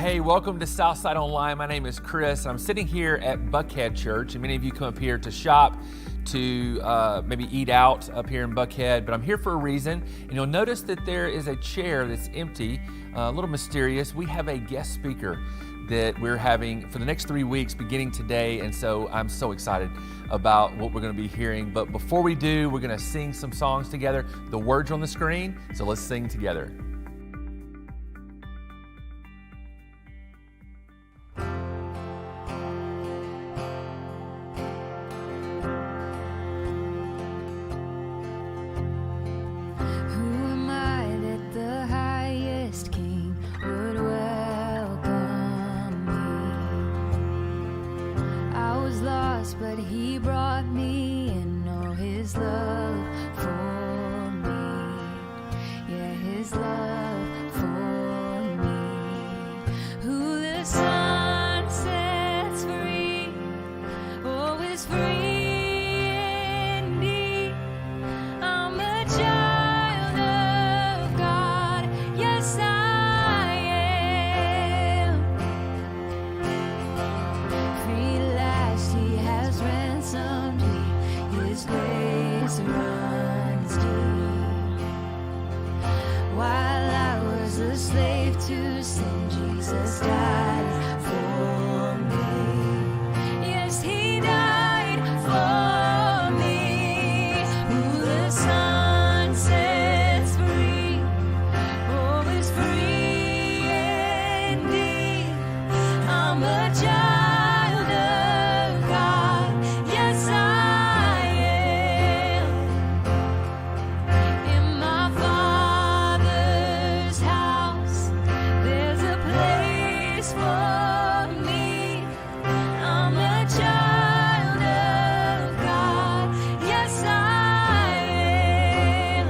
Hey, welcome to Southside Online. My name is Chris. I'm sitting here at Buckhead Church, and many of you come up here to shop, to maybe eat out up here in Buckhead, but I'm here for a reason, and you'll notice that there is a chair that's empty, a little mysterious. We have a guest speaker that we're having for the next 3 weeks beginning today, and so I'm so excited about what we're going to be hearing. But before we do, we're going to sing some songs together. The words are on the screen, so let's sing together. But he brought me in, oh, his love for me, yeah, his love for me. Who the Son sets free, oh, is free indeed. I'm a child of God, yes, I am. Free last, he has ransomed me, his grace runs deep. While I was a slave to sin, Jesus died for me. Yes, he died for me. Who the Son sets free, oh, is free indeed. I'm a child of God, yes, I am. In my Father's house, there's a place for me. I'm a child of God, yes, I am.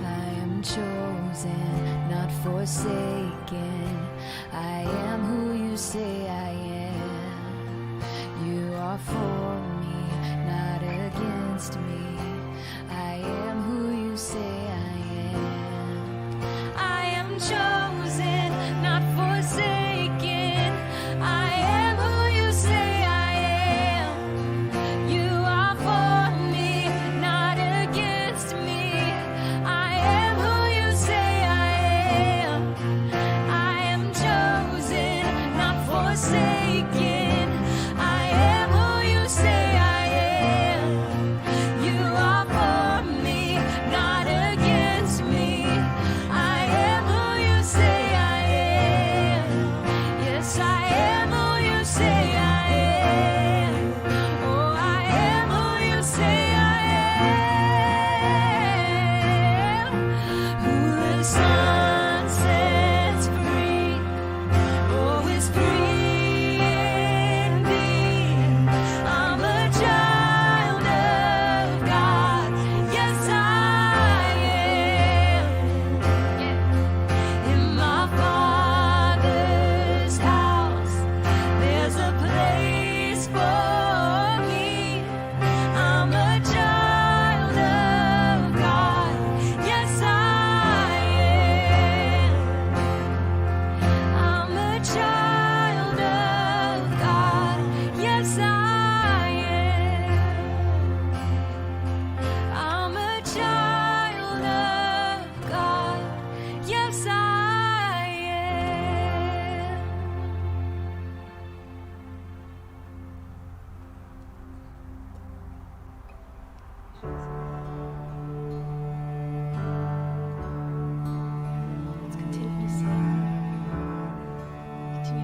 I am chosen, not forsaken. I am who you say I am. You are for me, not against me. I am who you say I am. I am chosen, not forsaken. I am who you say I am. You are for me, not against me. I am who you say I am. I am chosen, not forsaken. I am who you say I am. You are for me, not against me. I am who you say I am. Yes, I am who you say I am. Oh, I am who you say I am. Who the Son sets free, oh, is free indeed. I'm a child of God, yes, I am. In my Father's house, there's a place for me. I'm a child of God, yes, I am. I'm a child of God, yes, I am. I'm a child of God, yes, I am. Let's continue to sing. Continue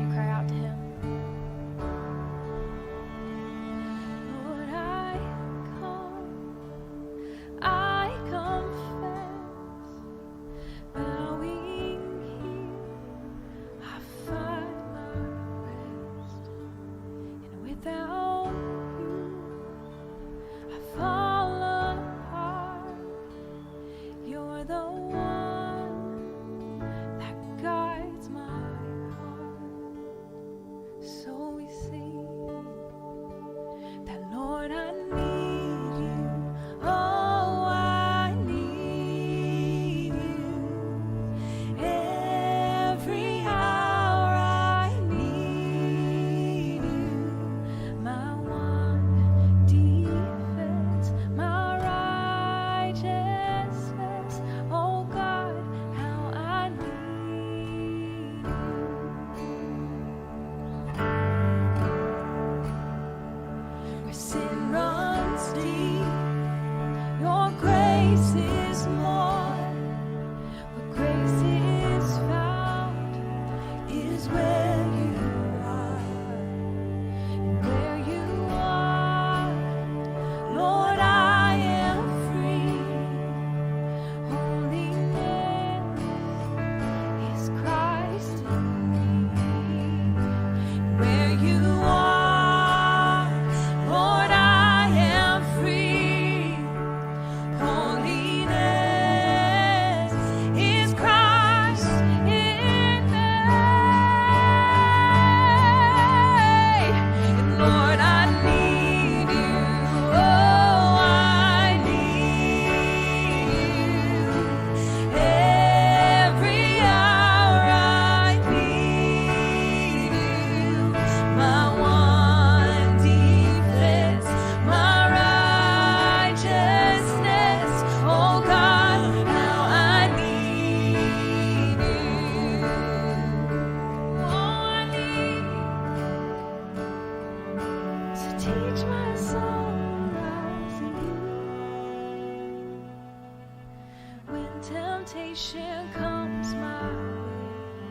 temptation comes my way,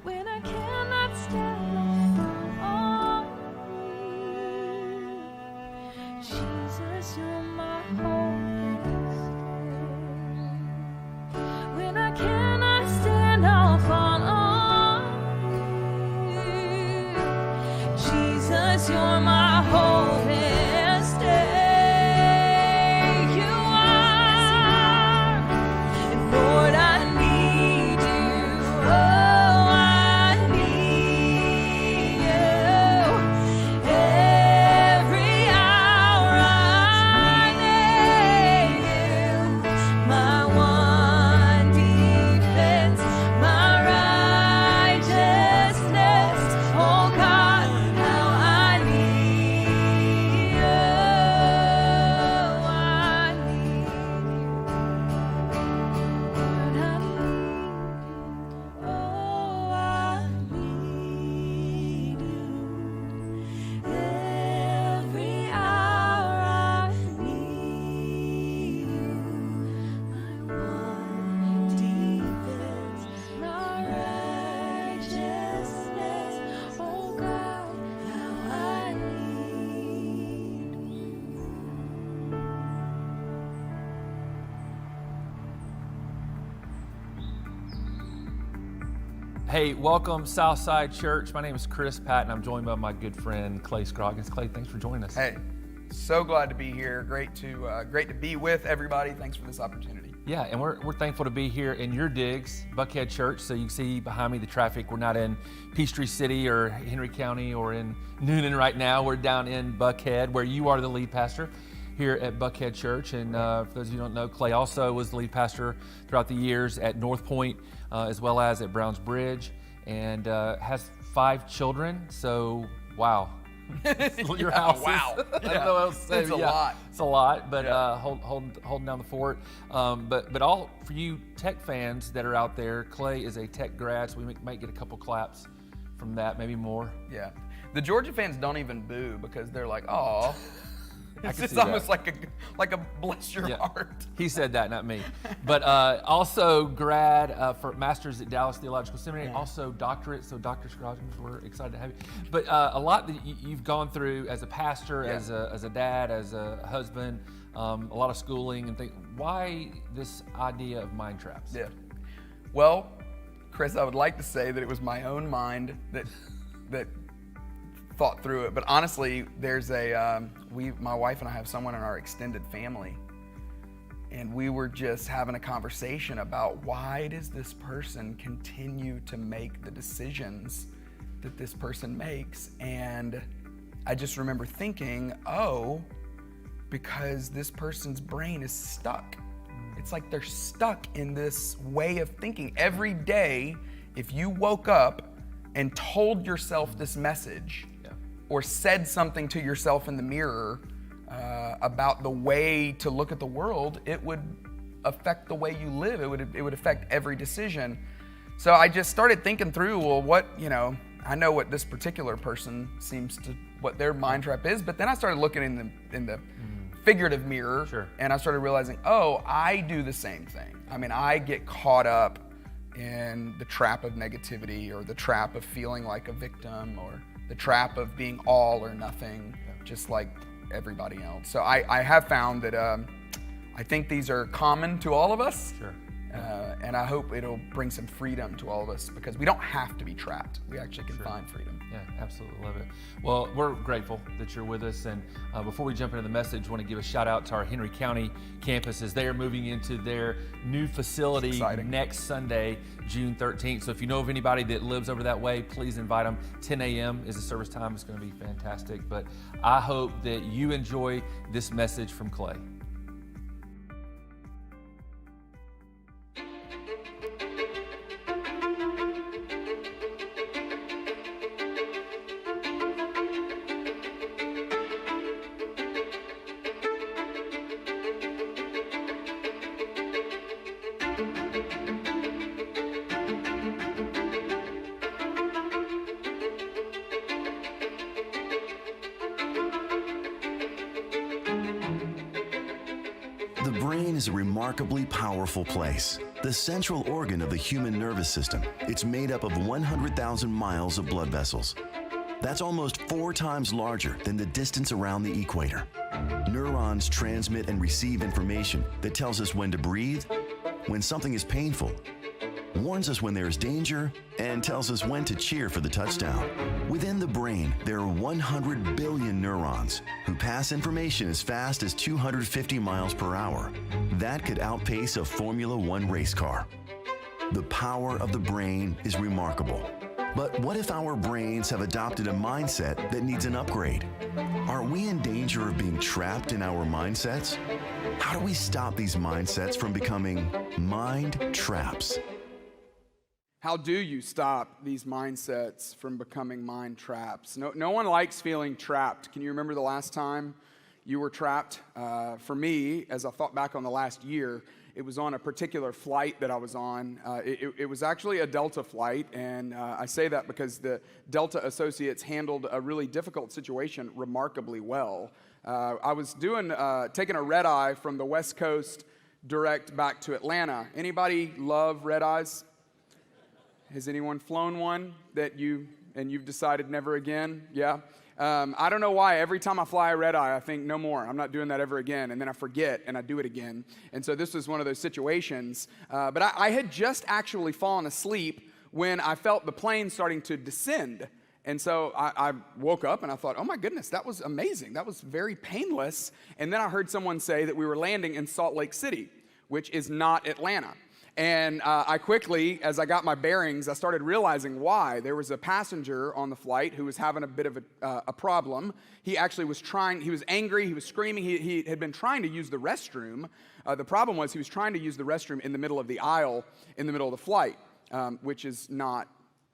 when I cannot stand on you, Jesus, you're my hope and stay. When I cannot stand I'll fall on you, Jesus, you're my hope and stay. Lord, I need you. Oh, I need you. Every hour I need you. My one defense, my righteousness. Oh God, how I need you. I need Hey, welcome Southside Church. My name is Chris Patton. I'm joined by my good friend Clay Scroggins. Clay, thanks for joining us. Hey, so glad to be here. Great to be with everybody. Thanks for this opportunity. Yeah, and we're thankful to be here in your digs, Buckhead Church. So you can see behind me the traffic. We're not in Peachtree City or Henry County or in Noonan right now. We're down in Buckhead, where you are the lead pastor here at Buckhead Church. And for those of you who don't know, Clay also was the lead pastor throughout the years at North Point, as well as at Browns Bridge, and has 5 children. So, wow. Your house wow. is, I don't know what else to say. It's a lot. It's a lot, but holding down the fort. But all for you tech fans that are out there, Clay is a tech grad, so we might get a couple claps from that, maybe more. Yeah. The Georgia fans don't even boo because they're like, oh. It's just see almost that. like a bless your heart. He said that, not me. But also grad for master's at Dallas Theological Seminary, also doctorate. So Dr. Scroggins, we're excited to have you. But a lot that you've gone through as a pastor, as a dad, as a husband, a lot of schooling and things. Why this idea of mind traps? Yeah. Well, Chris, I would like to say that it was my own mind that thought through it, but honestly, there's my wife and I have someone in our extended family, and we were just having a conversation about why does this person continue to make the decisions that this person makes, and I just remember thinking, because this person's brain is stuck. It's like they're stuck in this way of thinking. Every day, if you woke up and told yourself this message, or said something to yourself in the mirror about the way to look at the world, it would affect the way you live. It would affect every decision. So I just started thinking through, well, I know what this particular person what their mind trap is, but then I started looking in the figurative mirror, and I started realizing, I do the same thing. I mean, I get caught up in the trap of negativity, or the trap of feeling like a victim, or the trap of being all or nothing, just like everybody else. So I have found that I think these are common to all of us. And I hope it'll bring some freedom to all of us, because we don't have to be trapped. We actually can find freedom. Yeah, absolutely love it. Well, we're grateful that you're with us. And before we jump into the message, I want to give a shout out to our Henry County campus as they are moving into their new facility next Sunday, June 13th. So if you know of anybody that lives over that way, please invite them. 10 a.m. is the service time. It's going to be fantastic. But I hope that you enjoy this message from Clay. The brain is a remarkably powerful place, the central organ of the human nervous system. It's made up of 100,000 miles of blood vessels. That's almost 4 times larger than the distance around the equator. Neurons transmit and receive information that tells us when to breathe, when something is painful, warns us when there is danger, and tells us when to cheer for the touchdown. Within the brain, there are 100 billion neurons who pass information as fast as 250 miles per hour. That could outpace a Formula One race car. The power of the brain is remarkable. But what if our brains have adopted a mindset that needs an upgrade? Are we in danger of being trapped in our mindsets? How do we stop these mindsets from becoming mind traps? How do you stop these mindsets from becoming mind traps? No one likes feeling trapped. Can you remember the last time you were trapped? For me, as I thought back on the last year, it was on a particular flight that I was on. It was actually a Delta flight, and I say that because the Delta associates handled a really difficult situation remarkably well. I was taking a red eye from the West Coast direct back to Atlanta. Anybody love red eyes? Has anyone flown one that you've decided never again? Yeah. I don't know why. Every time I fly a red eye, I think, no more. I'm not doing that ever again. And then I forget, and I do it again. And so this was one of those situations. But I had just actually fallen asleep when I felt the plane starting to descend. And so I woke up, and I thought, oh, my goodness, that was amazing. That was very painless. And then I heard someone say that we were landing in Salt Lake City, which is not Atlanta. And I quickly, as I got my bearings, I started realizing why. There was a passenger on the flight who was having a bit of a problem. He actually was he was angry, he was screaming, he had been trying to use the restroom. The problem was he was trying to use the restroom in the middle of the aisle, in the middle of the flight, which is not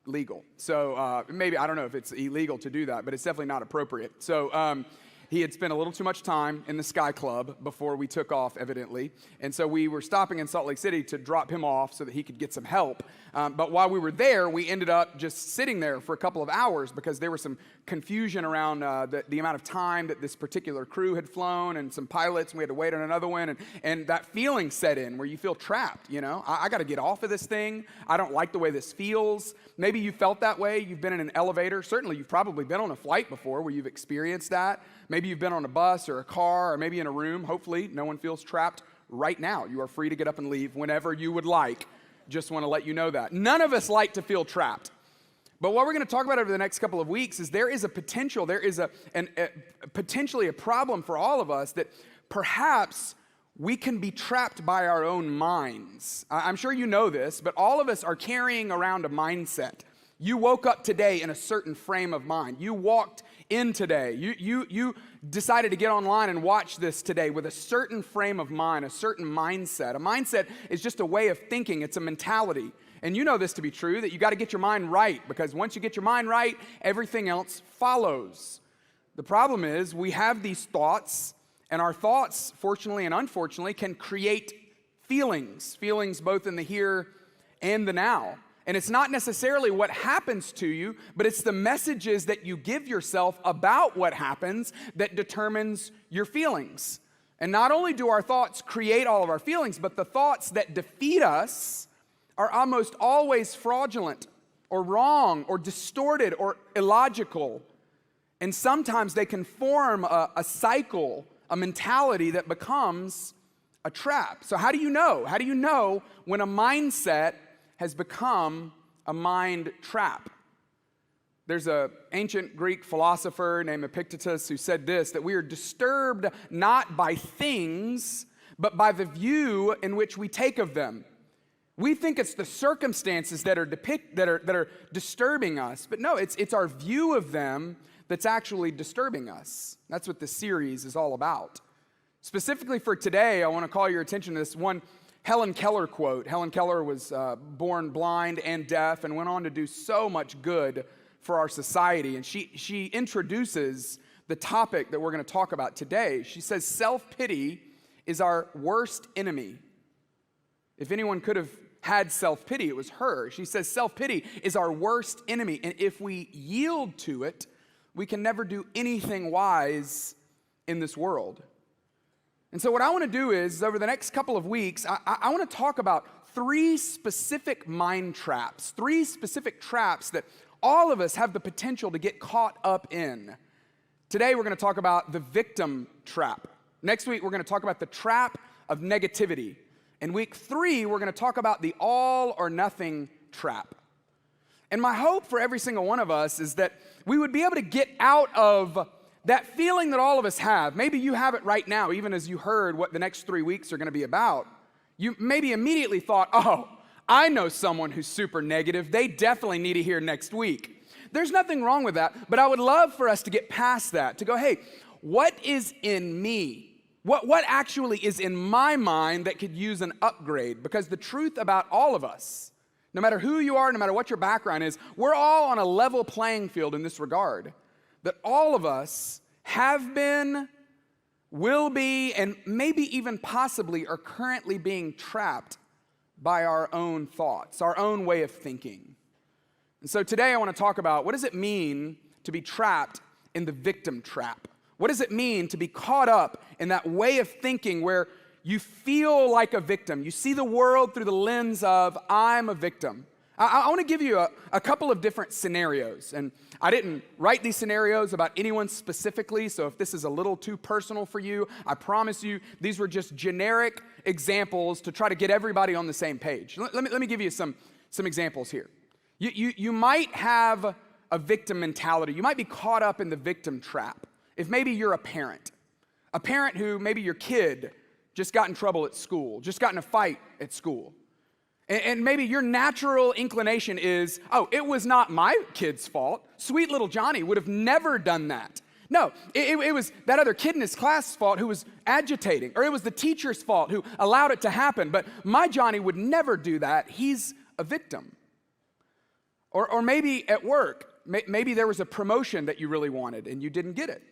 legal. So maybe, I don't know if it's illegal to do that, but it's definitely not appropriate. So he had spent a little too much time in the Sky Club before we took off, evidently. And so we were stopping in Salt Lake City to drop him off so that he could get some help. But while we were there, we ended up just sitting there for a couple of hours because there was some confusion around the amount of time that this particular crew had flown and some pilots, and we had to wait on another one. And that feeling set in where you feel trapped, you know? I got to get off of this thing. I don't like the way this feels. Maybe you felt that way. You've been in an elevator. Certainly, you've probably been on a flight before where you've experienced that. Maybe you've been on a bus or a car or maybe in a room. Hopefully, no one feels trapped right now. You are free to get up and leave whenever you would like. Just want to let you know that. None of us like to feel trapped. But what we're going to talk about over the next couple of weeks is there is a potential, there is potentially a problem for all of us that perhaps we can be trapped by our own minds. I'm sure you know this, but all of us are carrying around a mindset. You woke up today in a certain frame of mind. You walked in today. You decided to get online and watch this today with a certain frame of mind, a certain mindset. A mindset is just a way of thinking. It's a mentality. And you know this to be true, that you got to get your mind right, because once you get your mind right, everything else follows. The problem is we have these thoughts, and our thoughts, fortunately and unfortunately, can create feelings both in the here and the now. And it's not necessarily what happens to you, but it's the messages that you give yourself about what happens that determines your feelings. And not only do our thoughts create all of our feelings, but the thoughts that defeat us are almost always fraudulent or wrong or distorted or illogical. And sometimes they can form a cycle, a mentality that becomes a trap. So how do you know? How do you know when a mindset has become a mind trap? There's an ancient Greek philosopher named Epictetus who said this, that we are disturbed not by things, but by the view in which we take of them. We think it's the circumstances that are disturbing us, but no, it's our view of them that's actually disturbing us. That's what this series is all about. Specifically for today, I want to call your attention to this one Helen Keller quote. Helen Keller was born blind and deaf and went on to do so much good for our society. And she introduces the topic that we're going to talk about today. She says, self-pity is our worst enemy. If anyone could have had self-pity, it was her. She says, self-pity is our worst enemy. And if we yield to it, we can never do anything wise in this world. And so what I want to do is, over the next couple of weeks, I want to talk about 3 specific mind traps, 3 specific traps that all of us have the potential to get caught up in. Today we're going to talk about the victim trap. Next week we're going to talk about the trap of negativity. In week 3 we're going to talk about the all or nothing trap. And my hope for every single one of us is that we would be able to get out of that feeling that all of us have. Maybe you have it right now, even as you heard what the next 3 weeks are going to be about. You maybe immediately thought, oh, I know someone who's super negative. They definitely need to hear next week. There's nothing wrong with that, but I would love for us to get past that, to go, hey, what is in me? What actually is in my mind that could use an upgrade? Because the truth about all of us, no matter who you are, no matter what your background is, we're all on a level playing field in this regard. That all of us have been, will be, and maybe even possibly are currently being trapped by our own thoughts, our own way of thinking. And so today I want to talk about, what does it mean to be trapped in the victim trap? What does it mean to be caught up in that way of thinking where you feel like a victim? You see the world through the lens of, I'm a victim. I want to give you a couple of different scenarios, and I didn't write these scenarios about anyone specifically, so if this is a little too personal for you, I promise you these were just generic examples to try to get everybody on the same page. Let me give you some examples here. You might have a victim mentality. You might be caught up in the victim trap. If maybe you're a parent who maybe your kid just got in trouble at school, just got in a fight at school. And maybe your natural inclination is, oh, it was not my kid's fault. Sweet little Johnny would have never done that. No, it was that other kid in his class's fault who was agitating, or it was the teacher's fault who allowed it to happen. But my Johnny would never do that. He's a victim. Or maybe at work, maybe there was a promotion that you really wanted and you didn't get it.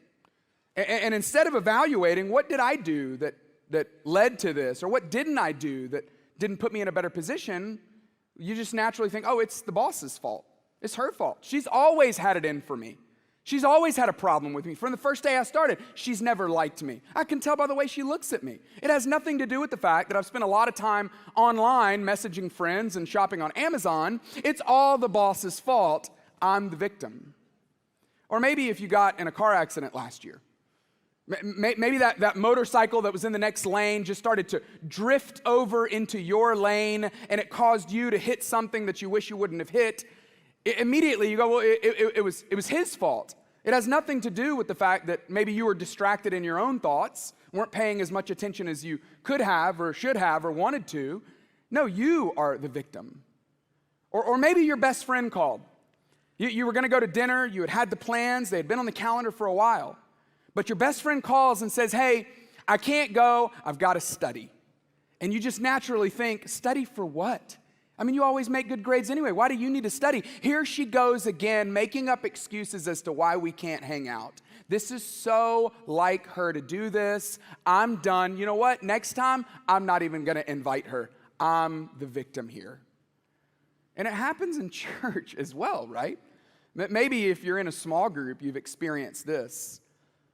And instead of evaluating, what did I do that led to this, or what didn't I do that didn't put me in a better position, you just naturally think, oh, it's the boss's fault. It's her fault. She's always had it in for me. She's always had a problem with me. From the first day I started, she's never liked me. I can tell by the way she looks at me. It has nothing to do with the fact that I've spent a lot of time online messaging friends and shopping on Amazon. It's all the boss's fault. I'm the victim. Or maybe if you got in a car accident last year, maybe that motorcycle that was in the next lane just started to drift over into your lane, and it caused you to hit something that you wish you wouldn't have hit. Immediately you go, well, it was his fault. It has nothing to do with the fact that maybe you were distracted in your own thoughts, weren't paying as much attention as you could have or should have or wanted to. No, you are the victim. Or maybe your best friend called. You were going to go to dinner, you had the plans, they had been on the calendar for a while. But your best friend calls and says, hey, I can't go, I've got to study. And you just naturally think, study for what? I mean, you always make good grades anyway. Why do you need to study? Here she goes again, making up excuses as to why we can't hang out. This is so like her to do this. I'm done. You know what? Next time, I'm not even going to invite her. I'm the victim here. And it happens in church as well, right? Maybe if you're in a small group, you've experienced this.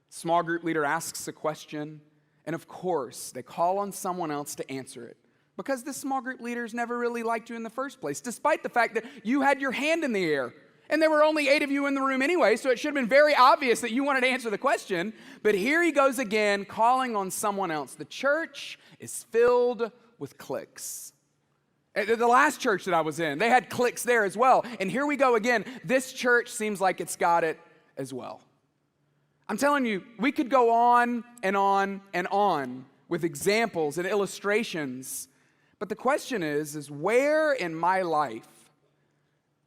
Small group leader asks a question, and of course, they call on someone else to answer it. Because this small group leader's never really liked you in the first place, despite the fact that you had your hand in the air. And there were only 8 of you in the room anyway, so it should have been very obvious that you wanted to answer the question. But here he goes again, calling on someone else. The church is filled with cliques. The last church that I was in, they had cliques there as well. And here we go again. This church seems like it's got it as well. I'm telling you, we could go on and on and on with examples and illustrations. But the question is where in my life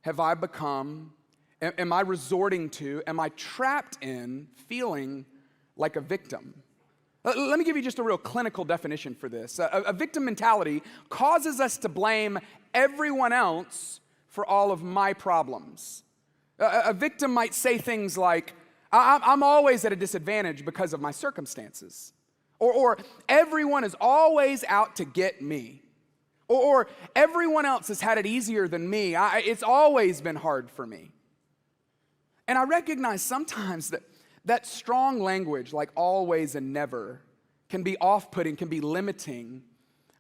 have I become, am I resorting to, am I trapped in feeling like a victim? Let me give you just a real clinical definition for this. A victim mentality causes us to blame everyone else for all of my problems. A victim might say things like, I'm always at a disadvantage because of my circumstances. Or everyone is always out to get me. Or everyone else has had it easier than me. It's always been hard for me. And I recognize sometimes that strong language, like always and never, can be off-putting, can be limiting.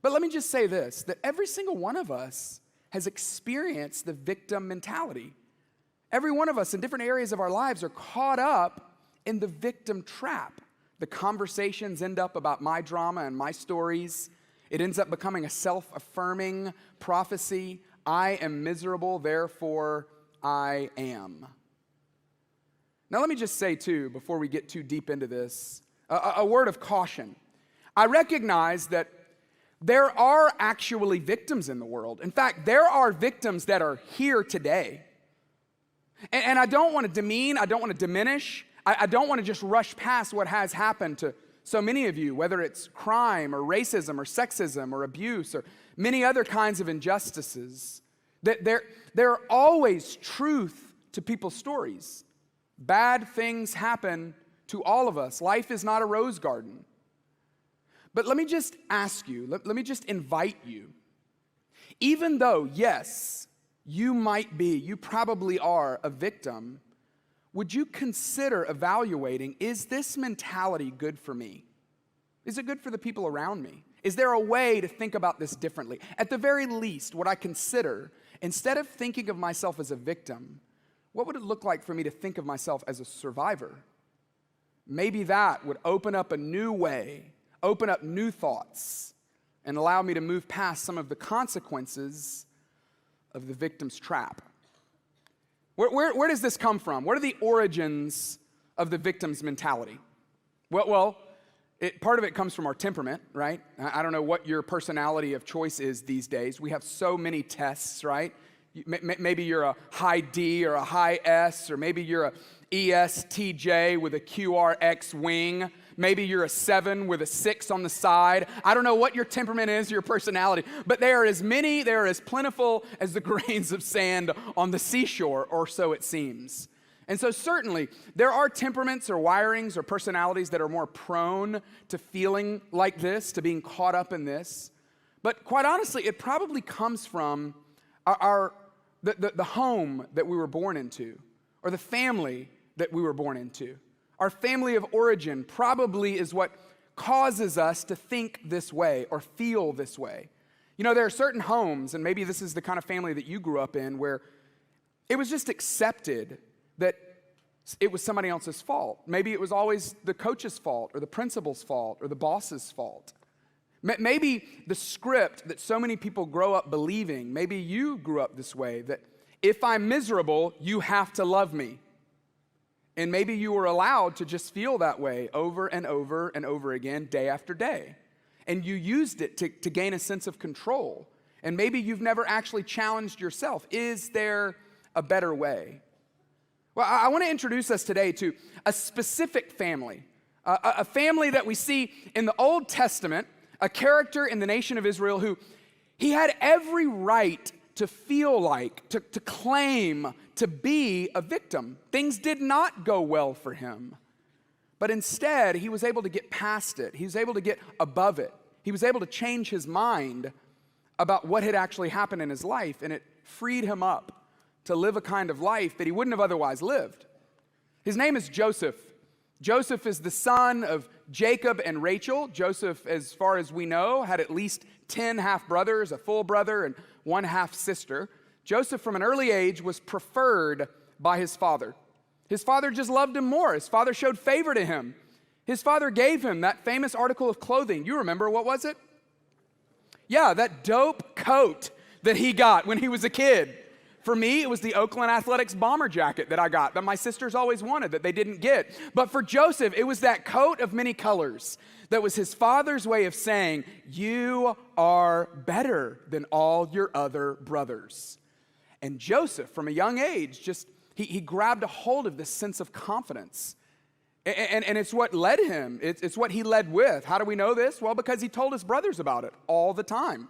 But let me just say this, that every single one of us has experienced the victim mentality. Every one of us in different areas of our lives are caught up in the victim trap. The conversations end up about my drama and my stories. It ends up becoming a self-affirming prophecy. I am miserable, therefore I am. Now let me just say too, before we get too deep into this, a word of caution. I recognize that there are actually victims in the world. In fact, there are victims that are here today. And I don't want to demean, I don't want to diminish, I don't want to just rush past what has happened to so many of you, whether it's crime or racism or sexism or abuse or many other kinds of injustices. That there are always truth to people's stories. Bad things happen to all of us. Life is not a rose garden. But let me just ask you, let me just invite you. Even though, yes, you probably are a victim, would you consider evaluating, is this mentality good for me? Is it good for the people around me? Is there a way to think about this differently? At the very least, would I consider, instead of thinking of myself as a victim, what would it look like for me to think of myself as a survivor? Maybe that would open up a new way, open up new thoughts, and allow me to move past some of the consequences of the victim's trap. Where does this come from? What are the origins of the victim's mentality? Well, part of it comes from our temperament, right? I don't know what your personality of choice is these days. We have so many tests, right? Maybe you're a high D or a high S, or maybe you're a ESTJ with a QRX wing. Maybe you're a 7 with a 6 on the side. I don't know what your temperament is, your personality, but they are as plentiful as the grains of sand on the seashore, or so it seems. And so certainly, there are temperaments or wirings or personalities that are more prone to feeling like this, to being caught up in this. But quite honestly, it probably comes from the home that we were born into, or the family that we were born into. Our family of origin probably is what causes us to think this way or feel this way. You know, there are certain homes, and maybe this is the kind of family that you grew up in, where it was just accepted that it was somebody else's fault. Maybe it was always the coach's fault or the principal's fault or the boss's fault. Maybe the script that so many people grow up believing, maybe you grew up this way, that if I'm miserable, you have to love me. And maybe you were allowed to just feel that way over and over and over again, day after day. And you used it to gain a sense of control. And maybe you've never actually challenged yourself. Is there a better way? Well, I want to introduce us today to a specific family, a family that we see in the Old Testament, a character in the nation of Israel who he had every right to feel like, to claim, to be a victim. Things did not go well for him. But instead, he was able to get past it. He was able to get above it. He was able to change his mind about what had actually happened in his life, and it freed him up to live a kind of life that he wouldn't have otherwise lived. His name is Joseph. Joseph is the son of Jacob and Rachel. Joseph, as far as we know, had at least 10 half-brothers, a full brother, and 1 half-sister. Joseph, from an early age, was preferred by his father. His father just loved him more. His father showed favor to him. His father gave him that famous article of clothing. You remember, what was it? Yeah, that dope coat that he got when he was a kid. For me, it was the Oakland Athletics bomber jacket that I got that my sisters always wanted that they didn't get. But for Joseph, it was that coat of many colors that was his father's way of saying, you are better than all your other brothers. And Joseph, from a young age, he grabbed a hold of this sense of confidence. And it's what led him. It's what he led with. How do we know this? Well, because he told his brothers about it all the time.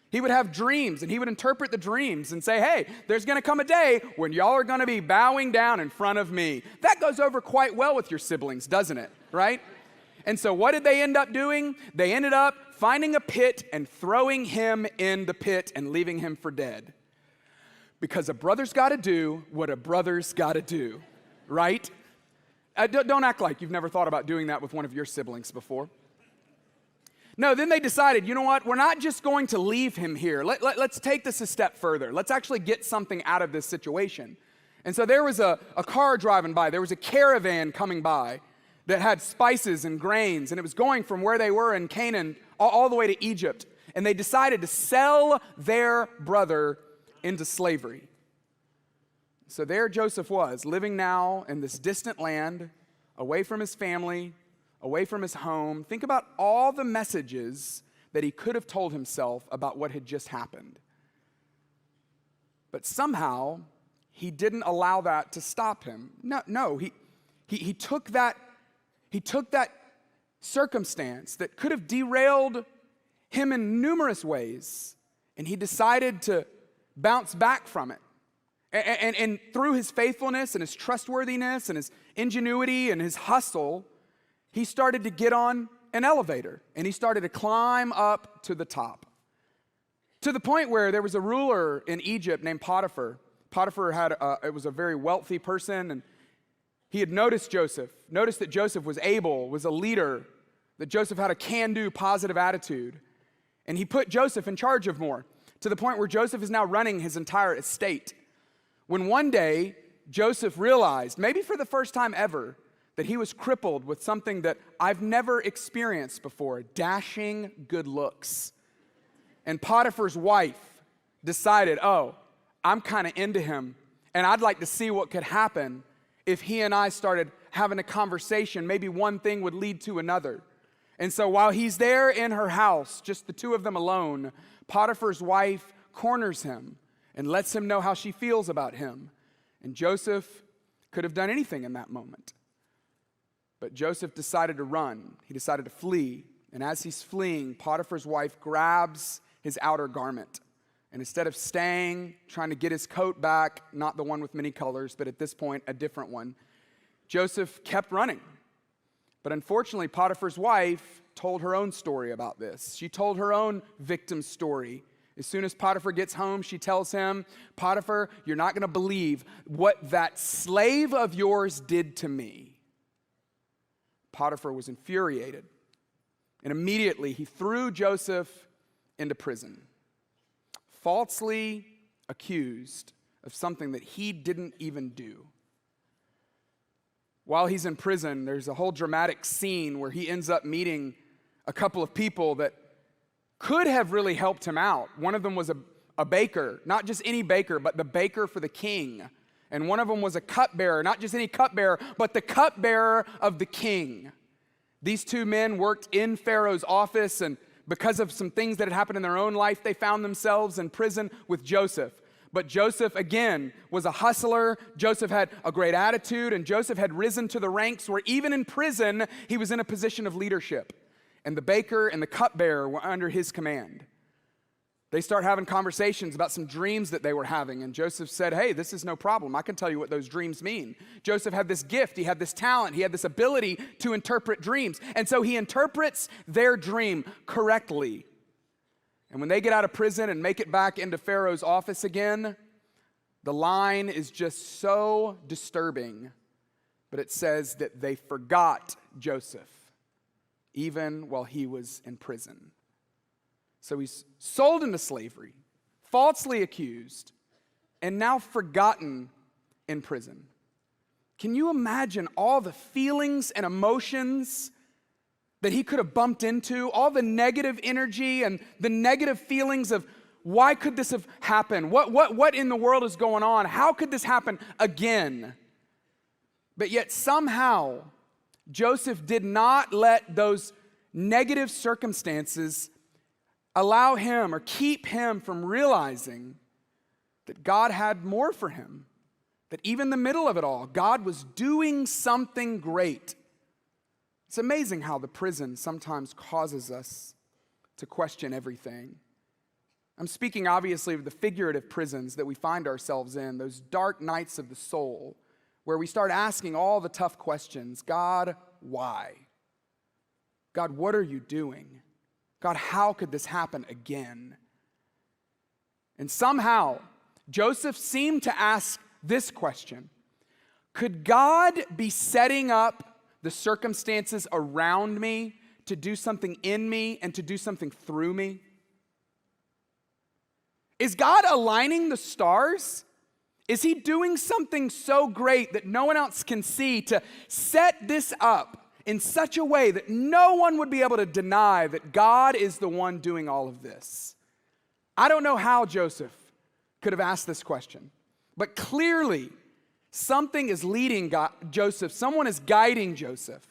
He would have dreams, and he would interpret the dreams and say, hey, there's going to come a day when y'all are going to be bowing down in front of me. That goes over quite well with your siblings, doesn't it? Right? And so what did they end up doing? They ended up finding a pit and throwing him in the pit and leaving him for dead. Because a brother's got to do what a brother's got to do, right? Don't act like you've never thought about doing that with one of your siblings before. No, then they decided, you know what? We're not just going to leave him here. Let's take this a step further. Let's actually get something out of this situation. And so there was a car driving by. There was a caravan coming by that had spices and grains, and it was going from where they were in Canaan all the way to Egypt. And they decided to sell their brother into slavery. So there Joseph was, living now in this distant land, away from his family, away from his home. Think about all the messages that he could have told himself about what had just happened. But somehow, he didn't allow that to stop him. No, he took that circumstance that could have derailed him in numerous ways, and he decided to bounce back from it. And through his faithfulness and his trustworthiness and his ingenuity and his hustle, he started to get on an elevator, and he started to climb up to the top. To the point where there was a ruler in Egypt named Potiphar. Potiphar was a very wealthy person, and he had noticed that Joseph was able, was a leader, that Joseph had a can-do positive attitude. And he put Joseph in charge of more, to the point where Joseph is now running his entire estate. When one day, Joseph realized, maybe for the first time ever, that he was crippled with something that I've never experienced before, dashing good looks. And Potiphar's wife decided, I'm kind of into him, and I'd like to see what could happen if he and I started having a conversation. Maybe one thing would lead to another. And so while he's there in her house, just the two of them alone, Potiphar's wife corners him and lets him know how she feels about him. And Joseph could have done anything in that moment. But Joseph decided to run. He decided to flee. And as he's fleeing, Potiphar's wife grabs his outer garment. And instead of staying, trying to get his coat back, not the one with many colors, but at this point, a different one, Joseph kept running. But unfortunately, Potiphar's wife told her own story about this. She told her own victim story. As soon as Potiphar gets home, she tells him, Potiphar, you're not going to believe what that slave of yours did to me. Potiphar was infuriated. And immediately he threw Joseph into prison, falsely accused of something that he didn't even do. While he's in prison, there's a whole dramatic scene where he ends up meeting a couple of people that could have really helped him out. One of them was a baker, not just any baker, but the baker for the king. And one of them was a cupbearer, not just any cupbearer, but the cupbearer of the king. These two men worked in Pharaoh's office, and because of some things that had happened in their own life, they found themselves in prison with Joseph. But Joseph, again, was a hustler. Joseph had a great attitude, and Joseph had risen to the ranks where even in prison, he was in a position of leadership. And the baker and the cupbearer were under his command. They start having conversations about some dreams that they were having, and Joseph said, hey, this is no problem. I can tell you what those dreams mean. Joseph had this gift, he had this talent, he had this ability to interpret dreams. And so he interprets their dream correctly. And when they get out of prison and make it back into Pharaoh's office again, the line is just so disturbing. But it says that they forgot Joseph, even while he was in prison. So he's sold into slavery, falsely accused, and now forgotten in prison. Can you imagine all the feelings and emotions that he could have bumped into, all the negative energy and the negative feelings of why could this have happened? What in the world is going on? How could this happen again? But yet somehow, Joseph did not let those negative circumstances allow him or keep him from realizing that God had more for him. That even in the middle of it all, God was doing something great. It's amazing how the prison sometimes causes us to question everything. I'm speaking obviously of the figurative prisons that we find ourselves in, those dark nights of the soul, where we start asking all the tough questions. God, why? God, what are you doing? God, how could this happen again? And somehow, Joseph seemed to ask this question: could God be setting up the circumstances around me to do something in me and to do something through me? Is God aligning the stars? Is he doing something so great that no one else can see to set this up in such a way that no one would be able to deny that God is the one doing all of this? I don't know how Joseph could have asked this question, but clearly something is leading Joseph. Someone is guiding Joseph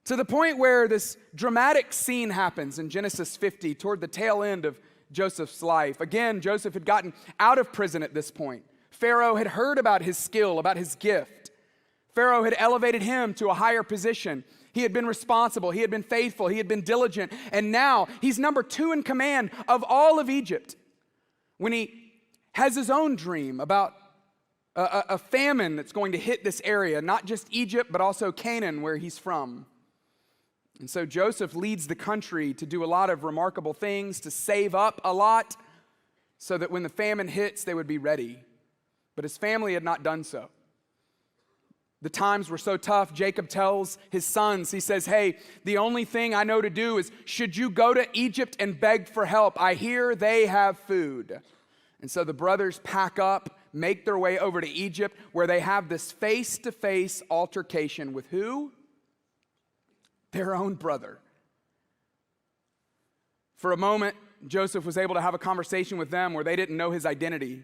to the point where this dramatic scene happens in Genesis 50 toward the tail end of Joseph's life. Again, Joseph had gotten out of prison at this point. Pharaoh had heard about his skill, about his gift. Pharaoh had elevated him to a higher position. He had been responsible. He had been faithful. He had been diligent. And now he's number 2 in command of all of Egypt. When he has his own dream about a famine that's going to hit this area, not just Egypt, but also Canaan, where he's from. And so Joseph leads the country to do a lot of remarkable things, to save up a lot, so that when the famine hits, they would be ready. But his family had not done so. The times were so tough. Jacob tells his sons, he says, hey, the only thing I know to do is, should you go to Egypt and beg for help? I hear they have food. And so the brothers pack up, make their way over to Egypt, where they have this face-to-face altercation with who? Their own brother. For a moment, Joseph was able to have a conversation with them where they didn't know his identity.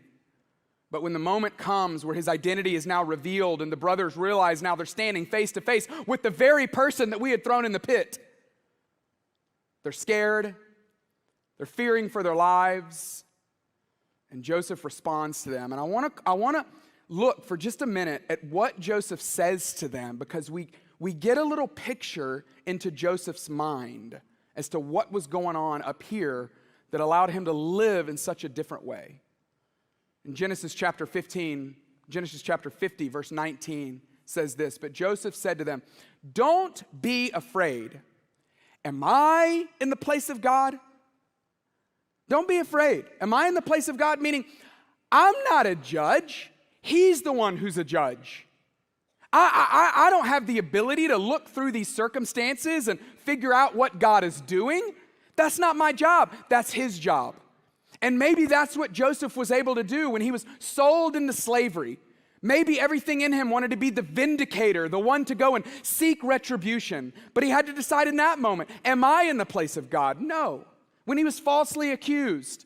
But when the moment comes where his identity is now revealed and the brothers realize now they're standing face to face with the very person that we had thrown in the pit, they're scared, they're fearing for their lives, and Joseph responds to them. And I want to look for just a minute at what Joseph says to them, because we get a little picture into Joseph's mind as to what was going on up here that allowed him to live in such a different way. In Genesis chapter 50, verse 19 says this, but Joseph said to them, don't be afraid. Am I in the place of God? Don't be afraid. Am I in the place of God? Meaning, I'm not a judge. He's the one who's a judge. I don't have the ability to look through these circumstances and figure out what God is doing. That's not my job. That's his job. And maybe that's what Joseph was able to do when he was sold into slavery. Maybe everything in him wanted to be the vindicator, the one to go and seek retribution. But he had to decide in that moment, am I in the place of God? No. When he was falsely accused,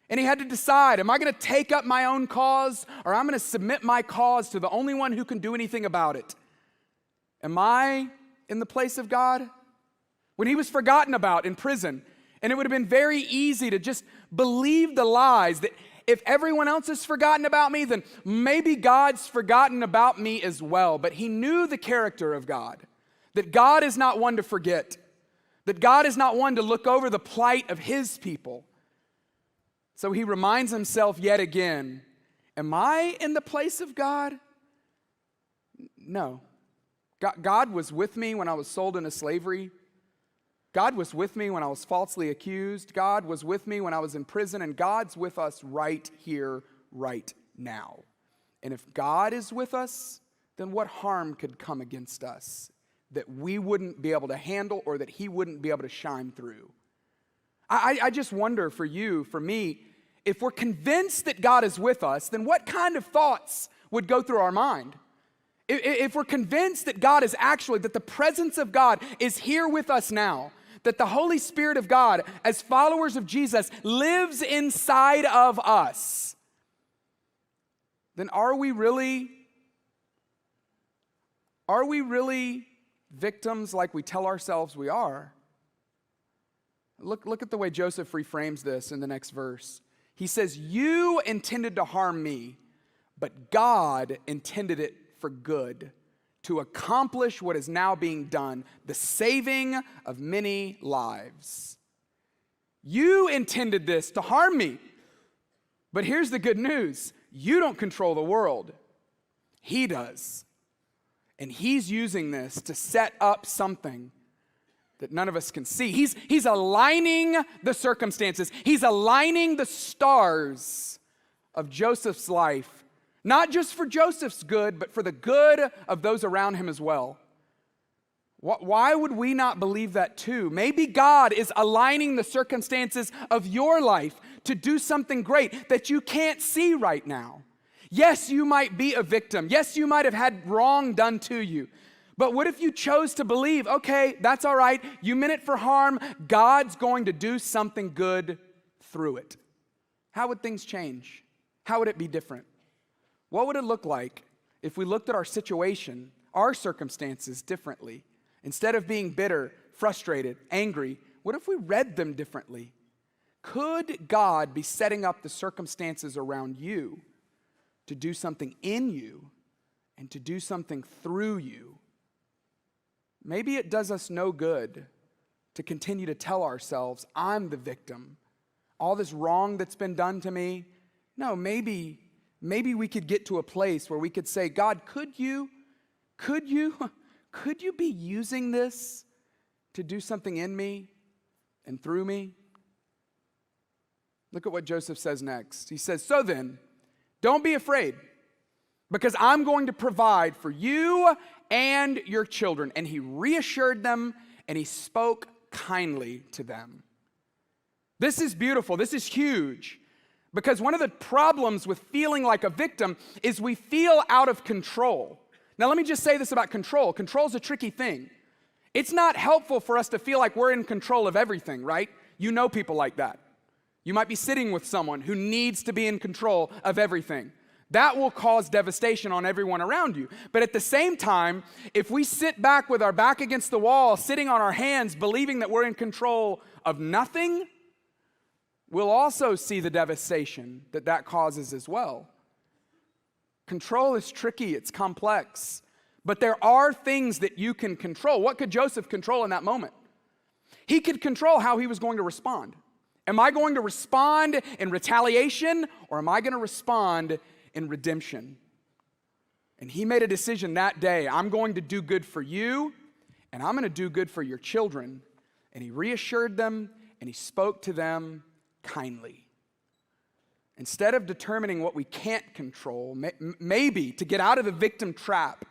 and he had to decide, am I going to take up my own cause, or I'm going to submit my cause to the only one who can do anything about it? Am I in the place of God? When he was forgotten about in prison, and it would have been very easy to just believe the lies that if everyone else has forgotten about me, then maybe God's forgotten about me as well. But he knew the character of God, that God is not one to forget, that God is not one to look over the plight of his people. So he reminds himself yet again, am I in the place of God? No. God was with me when I was sold into slavery. God was with me when I was falsely accused. God was with me when I was in prison, and God's with us right here, right now. And if God is with us, then what harm could come against us that we wouldn't be able to handle or that he wouldn't be able to shine through? I just wonder for you, for me, if we're convinced that God is with us, then what kind of thoughts would go through our mind? If we're convinced that God is actually, that the presence of God is here with us now, that the Holy Spirit of God, as followers of Jesus, lives inside of us, then are we really victims like we tell ourselves we are? Look at the way Joseph reframes this in the next verse. He says, you intended to harm me, but God intended it for good, to accomplish what is now being done, the saving of many lives. You intended this to harm me. But here's the good news. You don't control the world. He does. And he's using this to set up something that none of us can see. He's aligning the circumstances. He's aligning the stars of Joseph's life. Not just for Joseph's good, but for the good of those around him as well. Why would we not believe that too? Maybe God is aligning the circumstances of your life to do something great that you can't see right now. Yes, you might be a victim. Yes, you might have had wrong done to you. But what if you chose to believe, okay, that's all right, you meant it for harm, God's going to do something good through it? How would things change? How would it be different? What would it look like if we looked at our situation, our circumstances differently? Instead of being bitter, frustrated, angry, what if we read them differently? Could God be setting up the circumstances around you to do something in you and to do something through you? Maybe it does us no good to continue to tell ourselves, I'm the victim. All this wrong that's been done to me. No, maybe we could get to a place where we could say, God, could you be using this to do something in me and through me? Look at what Joseph says next. He says, so then, don't be afraid, because I'm going to provide for you and your children. And he reassured them, and he spoke kindly to them. This is beautiful. This is huge. Because one of the problems with feeling like a victim is we feel out of control. Now, let me just say this about control. Control is a tricky thing. It's not helpful for us to feel like we're in control of everything, right? You know people like that. You might be sitting with someone who needs to be in control of everything. That will cause devastation on everyone around you. But at the same time, if we sit back with our back against the wall, sitting on our hands, believing that we're in control of nothing, we'll also see the devastation that causes as well. Control is tricky, it's complex, but there are things that you can control. What could Joseph control in that moment? He could control how he was going to respond. Am I going to respond in retaliation, or am I going to respond in redemption? And he made a decision that day. I'm going to do good for you, and I'm going to do good for your children. And he reassured them, and he spoke to them kindly. Instead of determining what we can't control, maybe to get out of the victim trap,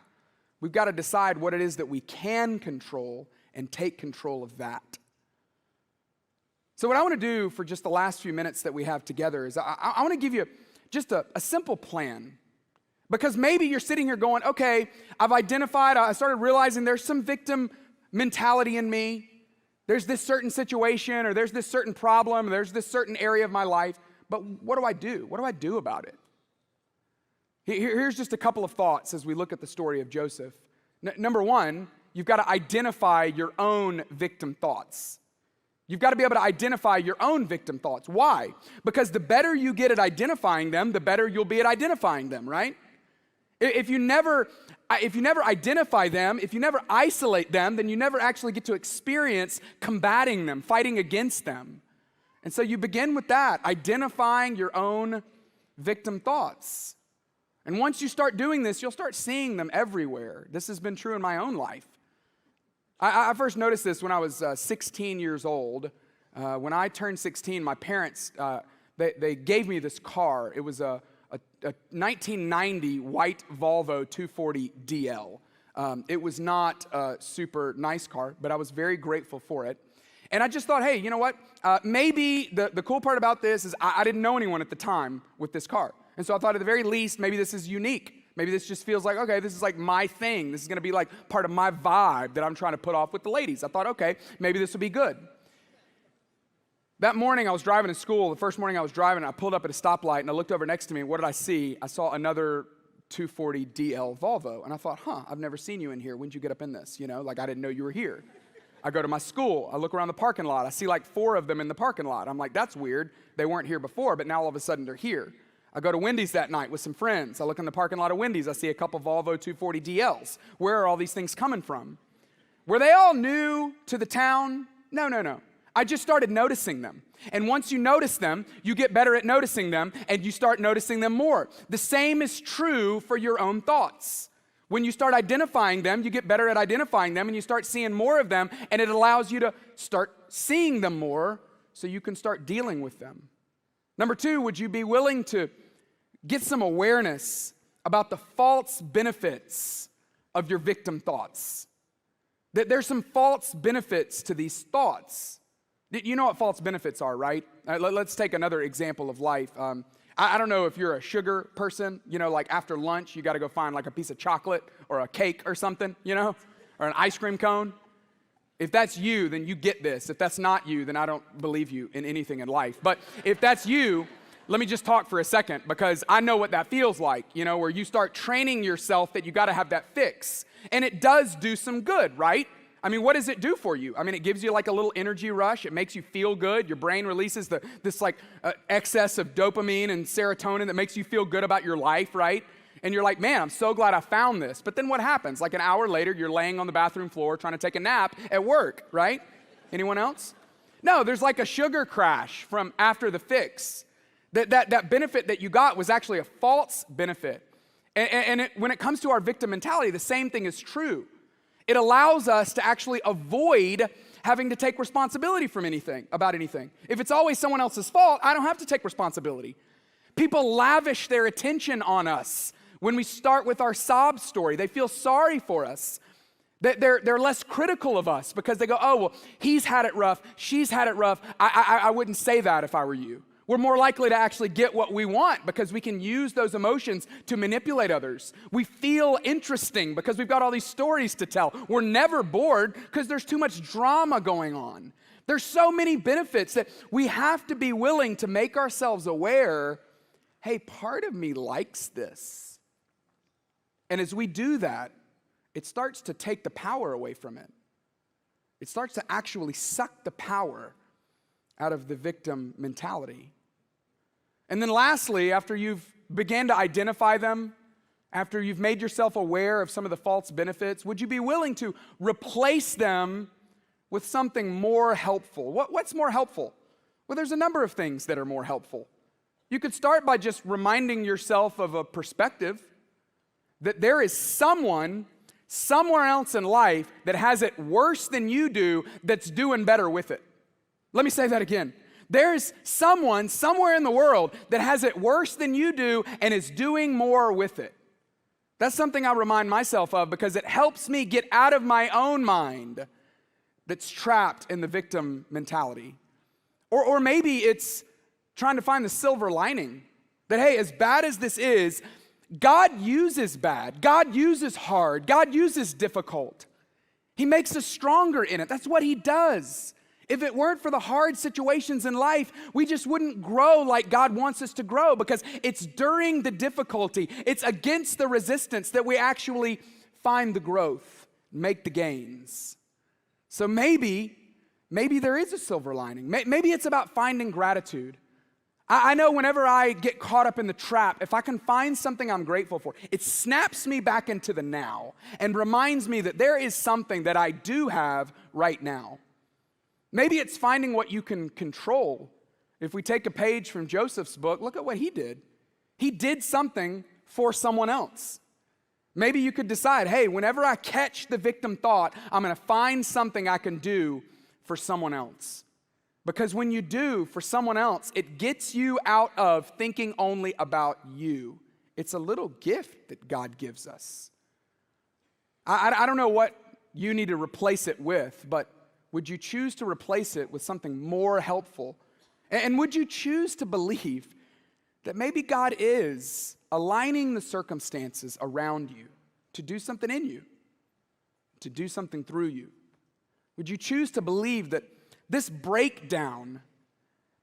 we've got to decide what it is that we can control and take control of that. So what I want to do for just the last few minutes that we have together is I want to give you just a simple plan. Because maybe you're sitting here going, okay, I started realizing there's some victim mentality in me. There's this certain situation, or there's this certain problem, or there's this certain area of my life. But what do I do? What do I do about it? Here's just a couple of thoughts as we look at the story of Joseph. Number one, you've got to identify your own victim thoughts. You've got to be able to identify your own victim thoughts. Why? Because the better you get at identifying them, the better you'll be at identifying them, right? If you never identify them, if you never isolate them, then you never actually get to experience combating them, fighting against them. And so you begin with that, identifying your own victim thoughts. And once you start doing this, you'll start seeing them everywhere. This has been true in my own life. I first noticed this when I was 16 years old. When I turned 16, my parents, they gave me this car. It was a 1990 white Volvo 240 DL. It was not a super nice car, but I was very grateful for it. And I just thought, hey, you know what? Maybe the cool part about this is I didn't know anyone at the time with this car. And so I thought at the very least, maybe this is unique. Maybe this just feels like, okay, this is like my thing. This is going to be like part of my vibe that I'm trying to put off with the ladies. I thought, okay, maybe this will be good. That morning I was driving to school. The first morning I was driving, I pulled up at a stoplight and I looked over next to me. And what did I see? I saw another 240 DL Volvo. And I thought, I've never seen you in here. When did you get up in this? You know, like I didn't know you were here. I go to my school. I look around the parking lot. I see like 4 of them in the parking lot. I'm like, that's weird. They weren't here before, but now all of a sudden they're here. I go to Wendy's that night with some friends. I look in the parking lot of Wendy's. I see a couple Volvo 240 DLs. Where are all these things coming from? Were they all new to the town? No. I just started noticing them. And once you notice them, you get better at noticing them, and you start noticing them more. The same is true for your own thoughts. When you start identifying them, you get better at identifying them, and you start seeing more of them, and it allows you to start seeing them more so you can start dealing with them. Number 2, would you be willing to get some awareness about the false benefits of your victim thoughts? There's some false benefits to these thoughts. You know what false benefits are, right? Let's take another example of life. I don't know if you're a sugar person, like after lunch, you got to go find like a piece of chocolate or a cake or something, or an ice cream cone. If that's you, then you get this. If that's not you, then I don't believe you in anything in life. But if that's you, let me just talk for a second, because I know what that feels like, where you start training yourself that you got to have that fix. And it does do some good, right? I mean, what does it do for you? I mean, it gives you like a little energy rush. It makes you feel good. Your brain releases this excess of dopamine and serotonin that makes you feel good about your life, right? And you're like, man, I'm so glad I found this. But then what happens? Like an hour later, you're laying on the bathroom floor trying to take a nap at work, right? Anyone else? No, there's like a sugar crash from after the fix. That benefit that you got was actually a false benefit. And when it comes to our victim mentality, the same thing is true. It allows us to actually avoid having to take responsibility about anything. If it's always someone else's fault, I don't have to take responsibility. People lavish their attention on us when we start with our sob story. They feel sorry for us. They're less critical of us because they go, oh, well, he's had it rough, she's had it rough. I wouldn't say that if I were you. We're more likely to actually get what we want because we can use those emotions to manipulate others. We feel interesting because we've got all these stories to tell. We're never bored because there's too much drama going on. There's so many benefits that we have to be willing to make ourselves aware, hey, part of me likes this. And as we do that, it starts to take the power away from it. It starts to actually suck the power out of the victim mentality. And then lastly, after you've began to identify them, after you've made yourself aware of some of the false benefits, would you be willing to replace them with something more helpful? What's more helpful? Well, there's a number of things that are more helpful. You could start by just reminding yourself of a perspective that there is someone somewhere else in life that has it worse than you do that's doing better with it. Let me say that again. There's someone somewhere in the world that has it worse than you do and is doing more with it. That's something I remind myself of because it helps me get out of my own mind that's trapped in the victim mentality. Or maybe it's trying to find the silver lining. That, hey, as bad as this is, God uses bad. God uses hard. God uses difficult. He makes us stronger in it. That's what he does. If it weren't for the hard situations in life, we just wouldn't grow like God wants us to grow because it's during the difficulty, it's against the resistance that we actually find the growth, make the gains. So maybe there is a silver lining. Maybe it's about finding gratitude. I know whenever I get caught up in the trap, if I can find something I'm grateful for, it snaps me back into the now and reminds me that there is something that I do have right now. Maybe it's finding what you can control. If we take a page from Joseph's book, look at what he did. He did something for someone else. Maybe you could decide, hey, whenever I catch the victim thought, I'm going to find something I can do for someone else. Because when you do for someone else, it gets you out of thinking only about you. It's a little gift that God gives us. I don't know what you need to replace it with, but would you choose to replace it with something more helpful? And would you choose to believe that maybe God is aligning the circumstances around you to do something in you, to do something through you? Would you choose to believe that this breakdown,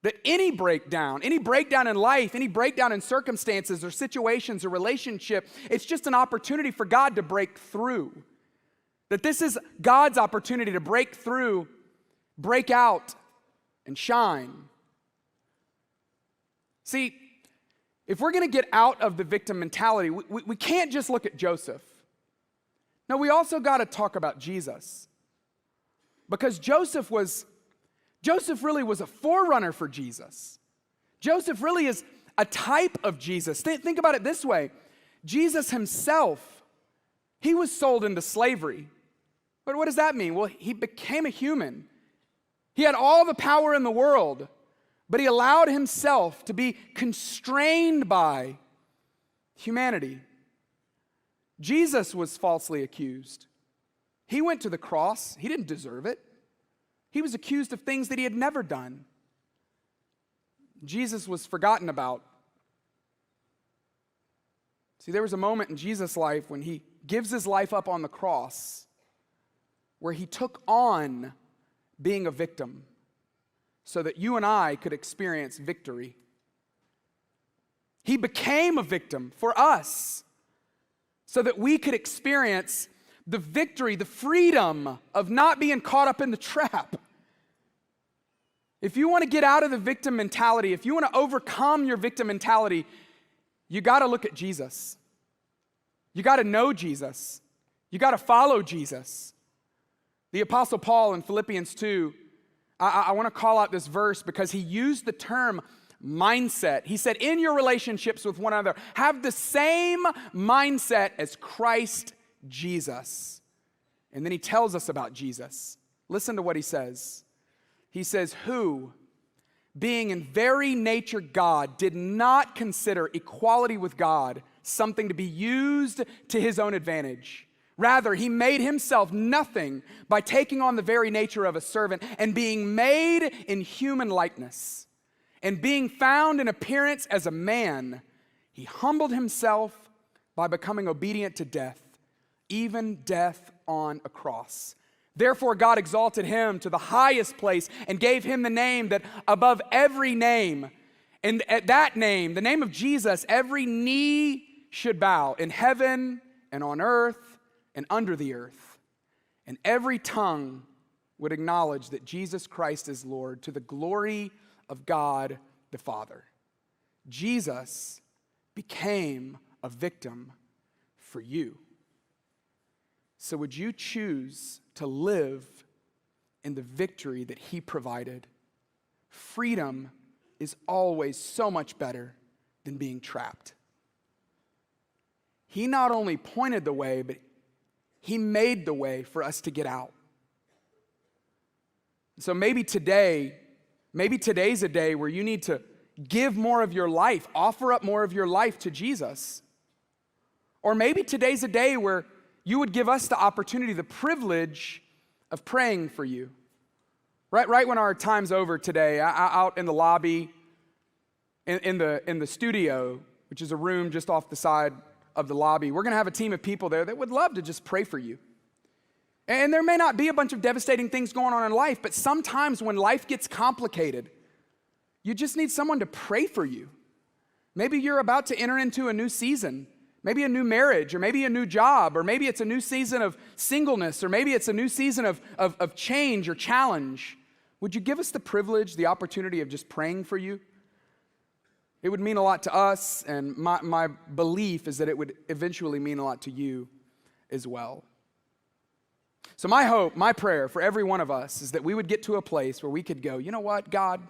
that any breakdown in life, any breakdown in circumstances or situations or relationship, it's just an opportunity for God to break through? That this is God's opportunity to break through, break out, and shine. See, if we're going to get out of the victim mentality, we can't just look at Joseph. No, we also got to talk about Jesus. Because Joseph really was a forerunner for Jesus. Joseph really is a type of Jesus. Think about it this way. Jesus himself, he was sold into slavery. But what does that mean? Well, he became a human. He had all the power in the world, but he allowed himself to be constrained by humanity. Jesus was falsely accused. He went to the cross. He didn't deserve it. He was accused of things that he had never done. Jesus was forgotten about. See, there was a moment in Jesus' life when he gives his life up on the cross where he took on being a victim so that you and I could experience victory. He became a victim for us so that we could experience the victory, the freedom of not being caught up in the trap. If you want to get out of the victim mentality, if you want to overcome your victim mentality, you got to look at Jesus. You got to know Jesus. You got to follow Jesus. The Apostle Paul in Philippians 2, I want to call out this verse because he used the term mindset. He said, in your relationships with one another, have the same mindset as Christ Jesus. And then he tells us about Jesus. Listen to what he says. He says, who, being in very nature God, did not consider equality with God something to be used to his own advantage. Rather, he made himself nothing by taking on the very nature of a servant and being made in human likeness. And being found in appearance as a man, he humbled himself by becoming obedient to death, even death on a cross. Therefore, God exalted him to the highest place and gave him the name that above every name. And at that name, the name of Jesus, every knee should bow in heaven and on earth and under the earth. And every tongue would acknowledge that Jesus Christ is Lord, to the glory of God the Father. Jesus became a victim for you. So would you choose to live in the victory that he provided? Freedom is always so much better than being trapped. He not only pointed the way, but he made the way for us to get out. So maybe today's a day where you need to give more of your life, offer up more of your life to Jesus. Or maybe today's a day where you would give us the opportunity, the privilege of praying for you. Right when our time's over today, out in the lobby, in the studio, which is a room just off the side of the lobby, we're going to have a team of people there that would love to just pray for you. And there may not be a bunch of devastating things going on in life, but sometimes when life gets complicated, you just need someone to pray for you. Maybe you're about to enter into a new season, maybe a new marriage, or maybe a new job, or maybe it's a new season of singleness, or maybe it's a new season of change or challenge. Would you give us the privilege, the opportunity of just praying for you? It would mean a lot to us, and my belief is that it would eventually mean a lot to you as well. So my hope, my prayer for every one of us is that we would get to a place where we could go, you know what, God,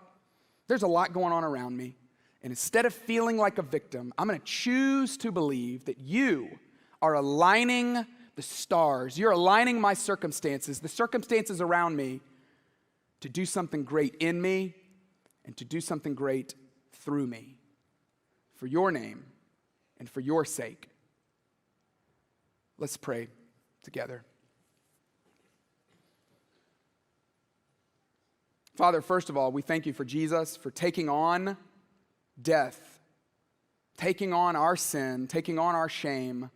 there's a lot going on around me. And instead of feeling like a victim, I'm going to choose to believe that you are aligning the stars. You're aligning my circumstances, the circumstances around me, to do something great in me and to do something great through me for your name and for your sake. Let's pray together. Father, first of all, we thank you for Jesus, for taking on death, taking on our sin, taking on our shame,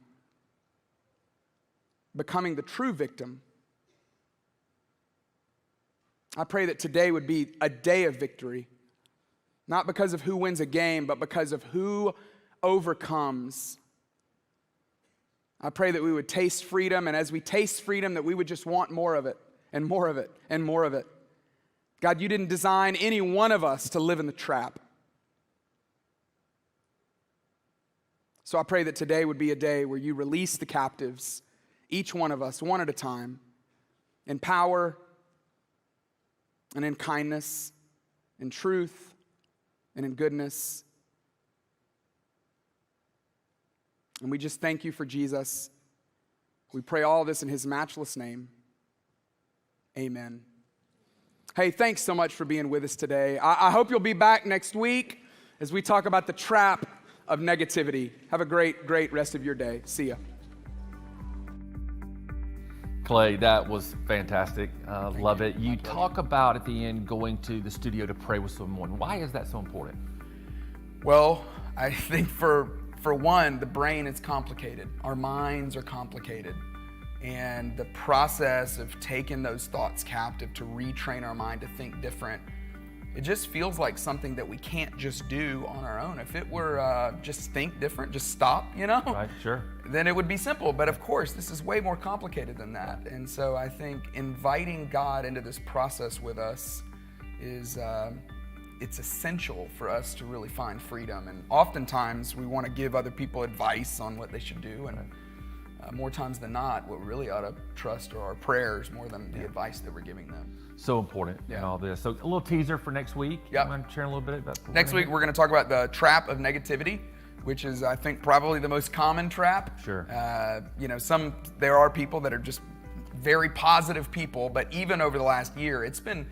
becoming the true victim. I pray that today would be a day of victory, not because of who wins a game, but because of who overcomes. I pray that we would taste freedom, and as we taste freedom, that we would just want more of it, and more of it, and more of it. God, you didn't design any one of us to live in the trap. So I pray that today would be a day where you release the captives, each one of us, one at a time, in power and in kindness, in truth and in goodness. And we just thank you for Jesus. We pray all this in his matchless name. Amen. Hey, thanks so much for being with us today. I hope you'll be back next week as we talk about the trap of negativity. Have a great rest of your day. See ya. Clay, that was fantastic. Love it. You talk about at the end going to the studio to pray with someone. Why is that so important? Well, I think for one, the brain is complicated. Our minds are complicated. And the process of taking those thoughts captive to retrain our mind to think different, it just feels like something that we can't just do on our own. If it were just think different, just stop, Right, sure. Then it would be simple. But of course, this is way more complicated than that. And so I think inviting God into this process with us is it's essential for us to really find freedom. And oftentimes we want to give other people advice on what they should do. And more times than not, what we really ought to trust are our prayers more than the advice that we're giving them. So important in all this. So a little teaser for next week. Yep. You mind sharing a little bit about Next week, we're going to talk about the trap of negativity, which is, I think, probably the most common trap. Sure. There are people that are just very positive people, but even over the last year, it's been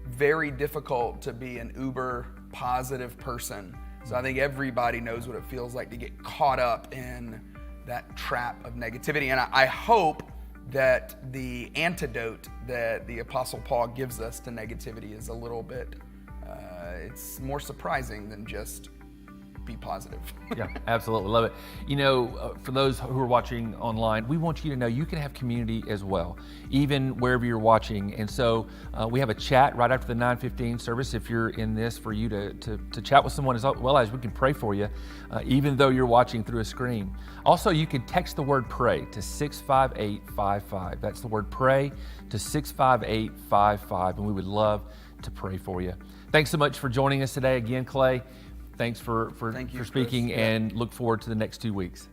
very difficult to be an uber positive person. So I think everybody knows what it feels like to get caught up in that trap of negativity. And I hope that the antidote that the Apostle Paul gives us to negativity is a little bit, it's more surprising than just be positive. Yeah, absolutely. Love it. For those who are watching online, we want you to know you can have community as well, even wherever you're watching. And so we have a chat right after the 9:15 service if you're in this, for you to chat with someone, as well as we can pray for you, even though you're watching through a screen. Also, you can text the word pray to 65855. That's the word pray to 65855, and we would love to pray for you. Thanks so much for joining us today. Again, Clay, thanks for speaking, Chris. and look forward to the next 2 weeks.